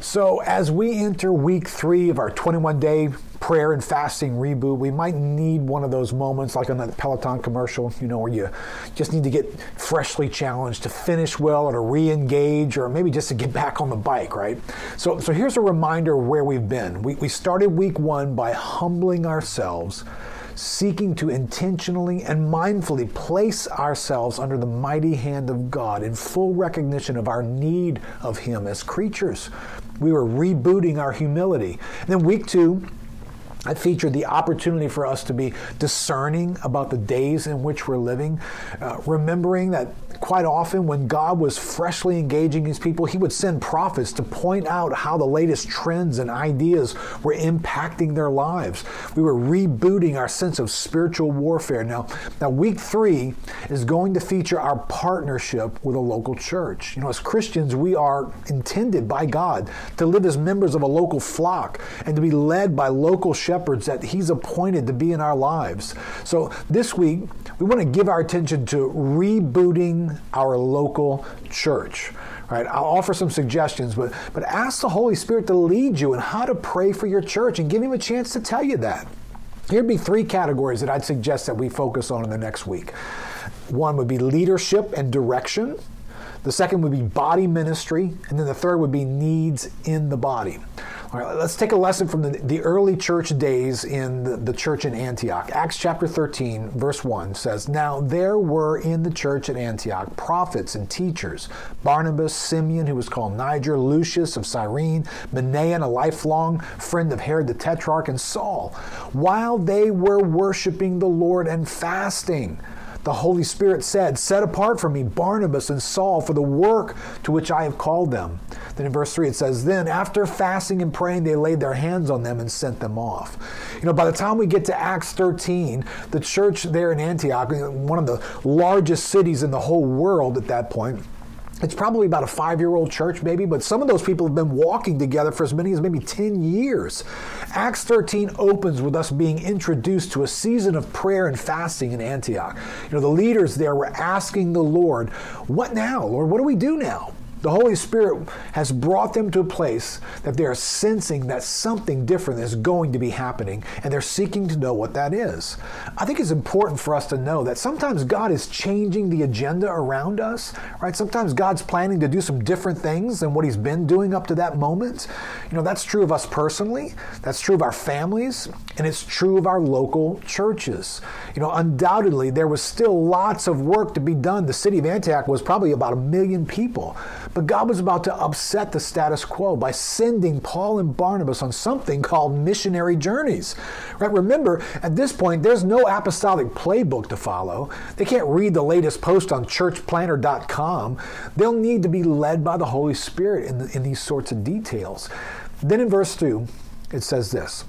So as we enter week 3 of our 21-day prayer and fasting reboot, we might need one of those moments like on that Peloton commercial, where you just need to get freshly challenged to finish well or to re-engage or maybe just to get back on the bike, right? So here's a reminder of where we've been. We started week 1 by humbling ourselves, seeking to intentionally and mindfully place ourselves under the mighty hand of God in full recognition of our need of Him as creatures. We were rebooting our humility. And then week 2, I featured the opportunity for us to be discerning about the days in which we're living, remembering that quite often when God was freshly engaging His people, He would send prophets to point out how the latest trends and ideas were impacting their lives. We were rebooting our sense of spiritual warfare. Now week 3 is going to feature our partnership with a local church. As Christians, we are intended by God to live as members of a local flock and to be led by local shepherds that He's appointed to be in our lives. So this week, we want to give our attention to rebooting our local church. All right, I'll offer some suggestions, but ask the Holy Spirit to lead you in how to pray for your church and give Him a chance to tell you that. Here'd be 3 categories that I'd suggest that we focus on in the next week. One would be leadership and direction. The second would be body ministry. And then the third would be needs in the body. All right, let's take a lesson from the early church days in the church in Antioch. Acts chapter 13, verse 1 says, "Now there were in the church at Antioch prophets and teachers, Barnabas, Simeon, who was called Niger, Lucius of Cyrene, Manaen, a lifelong friend of Herod the Tetrarch, and Saul. While they were worshiping the Lord and fasting, the Holy Spirit said, 'Set apart for me Barnabas and Saul for the work to which I have called them.'" Then in verse 3 it says, "Then after fasting and praying, they laid their hands on them and sent them off." By the time we get to Acts 13, the church there in Antioch, one of the largest cities in the whole world at that point, it's probably about a 5-year-old church maybe, but some of those people have been walking together for as many as maybe 10 years. Acts 13 opens with us being introduced to a season of prayer and fasting in Antioch. The leaders there were asking the Lord, "What now, Lord? What do we do now?" The Holy Spirit has brought them to a place that they are sensing that something different is going to be happening, and they're seeking to know what that is. I think it's important for us to know that sometimes God is changing the agenda around us, right? Sometimes God's planning to do some different things than what He's been doing up to that moment. That's true of us personally, that's true of our families, and it's true of our local churches. Undoubtedly, there was still lots of work to be done. The city of Antioch was probably about 1 million people. But God was about to upset the status quo by sending Paul and Barnabas on something called missionary journeys. Right? Remember, at this point, there's no apostolic playbook to follow. They can't read the latest post on churchplanter.com. They'll need to be led by the Holy Spirit in these sorts of details. Then in verse 2, it says this,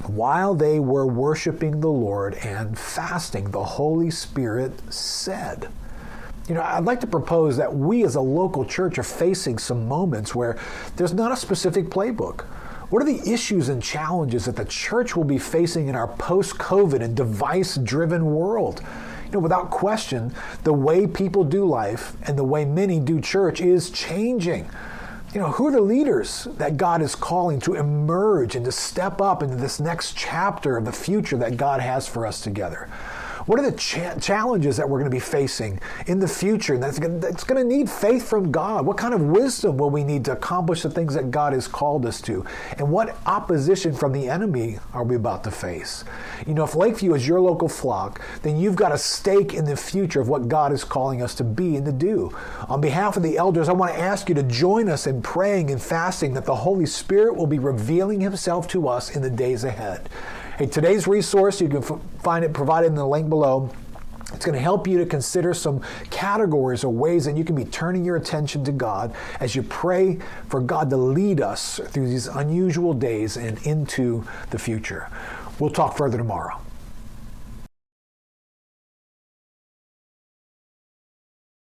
"While they were worshiping the Lord and fasting, the Holy Spirit said." I'd like to propose that we as a local church are facing some moments where there's not a specific playbook. What are the issues and challenges that the church will be facing in our post-COVID and device-driven world? Without question, the way people do life and the way many do church is changing. Who are the leaders that God is calling to emerge and to step up into this next chapter of the future that God has for us together? What are the challenges that we're going to be facing in the future that's going to need faith from God? What kind of wisdom will we need to accomplish the things that God has called us to? And what opposition from the enemy are we about to face? If Lakeview is your local flock, then you've got a stake in the future of what God is calling us to be and to do. On behalf of the elders, I want to ask you to join us in praying and fasting that the Holy Spirit will be revealing Himself to us in the days ahead. Hey, today's resource, you can find it provided in the link below. It's going to help you to consider some categories or ways that you can be turning your attention to God as you pray for God to lead us through these unusual days and into the future. We'll talk further tomorrow.